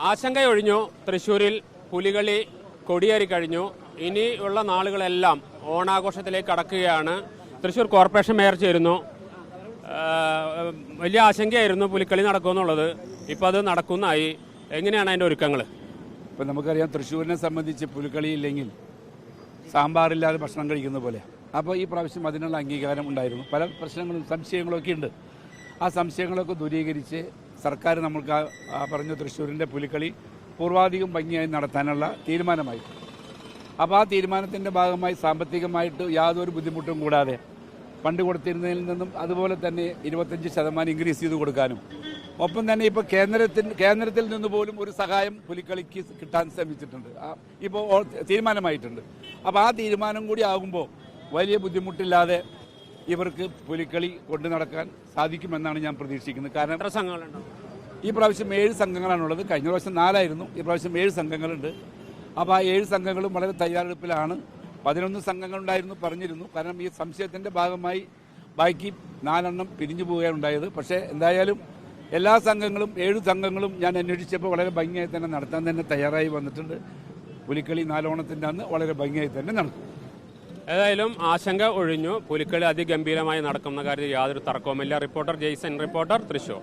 ആശങ്കയൊഴിഞ്ഞു. തൃശ്ശൂരിൽ പുലികളി കൊടിയേറി കഴിഞ്ഞു. ഇനിയുള്ള നാളുകളെല്ലാം ഓണാഘോഷത്തിലേക്ക് കടക്കുകയാണ്. തൃശ്ശൂർ കോർപ്പറേഷൻ മേയർ ചേരുന്നു. വലിയ ആശങ്കയായിരുന്നു പുലിക്കളി നടക്കുമെന്നുള്ളത്. ഇപ്പം അത് നടക്കുന്നതായി. എങ്ങനെയാണ് അതിൻ്റെ ഒരുക്കങ്ങൾ? ഇപ്പം നമുക്കറിയാം, തൃശ്ശൂരിനെ സംബന്ധിച്ച് പുലിക്കളി ഇല്ലെങ്കിൽ സാമ്പാറില്ലാതെ ഭക്ഷണം കഴിക്കുന്ന പോലെ. അപ്പോൾ ഈ പ്രാവശ്യം അതിനുള്ള അംഗീകാരം ഉണ്ടായിരുന്നു. പല പ്രശ്നങ്ങളും സംശയങ്ങളൊക്കെ ഉണ്ട്. ആ സംശയങ്ങളൊക്കെ ദൂരീകരിച്ച് സർക്കാർ നമ്മൾക്ക് പറഞ്ഞ തൃശ്ശൂരിൻ്റെ പുലിക്കളി പൂർവാധികം ഭംഗിയായി നടത്താനുള്ള തീരുമാനമായി. അപ്പോൾ ആ തീരുമാനത്തിൻ്റെ ഭാഗമായി സാമ്പത്തികമായിട്ട് യാതൊരു ബുദ്ധിമുട്ടും കൂടാതെ പണ്ട് കൊടുത്തിരുന്നതിൽ നിന്നും അതുപോലെ തന്നെ 25% ഇൻക്രീസ് ചെയ്ത് കൊടുക്കാനും, ഒപ്പം തന്നെ ഇപ്പോൾ കേന്ദ്രത്തിൽ നിന്ന് പോലും ഒരു സഹായം പുലിക്കളിക്ക് കിട്ടാൻ ശ്രമിച്ചിട്ടുണ്ട്. ഇപ്പോൾ തീരുമാനമായിട്ടുണ്ട്. അപ്പോൾ ആ തീരുമാനം കൂടി ആകുമ്പോൾ വലിയ ബുദ്ധിമുട്ടില്ലാതെ ഇവർക്ക് പുലിക്കളി കൊണ്ടു നടക്കാൻ സാധിക്കുമെന്നാണ് ഞാൻ പ്രതീക്ഷിക്കുന്നത്. കാരണം എത്ര സംഘങ്ങളുണ്ടോ? ഈ പ്രാവശ്യം 7 സംഘങ്ങളാണുള്ളത്. കഴിഞ്ഞ പ്രാവശ്യം 4 ആയിരുന്നു. ഈ പ്രാവശ്യം 7 സംഘങ്ങളുണ്ട്. അപ്പോൾ ആ 7 സംഘങ്ങളും വളരെ തയ്യാറെടുപ്പിലാണ്. 11 സംഘങ്ങളുണ്ടായിരുന്നു പറഞ്ഞിരുന്നു. കാരണം ഈ സംശയത്തിൻ്റെ ഭാഗമായി ബാക്കി 4 പിരിഞ്ഞു പോവുകയുണ്ടായത്. പക്ഷേ എന്തായാലും എല്ലാ സംഘങ്ങളും 7 സംഘങ്ങളും ഞാൻ അന്വേഷിച്ചപ്പോൾ വളരെ ഭംഗിയായി തന്നെ നടത്താൻ തന്നെ തയ്യാറായി വന്നിട്ടുണ്ട്. പുലിക്കളി 4 ഓണത്തിൻ്റെ അന്ന് വളരെ ഭംഗിയായി തന്നെ നടക്കും. ഏതായാലും ആശങ്ക ഒഴിഞ്ഞു. പുലിക്കളി അതിഗംഭീരമായി നടക്കുന്ന കാര്യത്തിൽ യാതൊരു തർക്കവുമില്ല. Reporter Jaison, reporter Thrissur.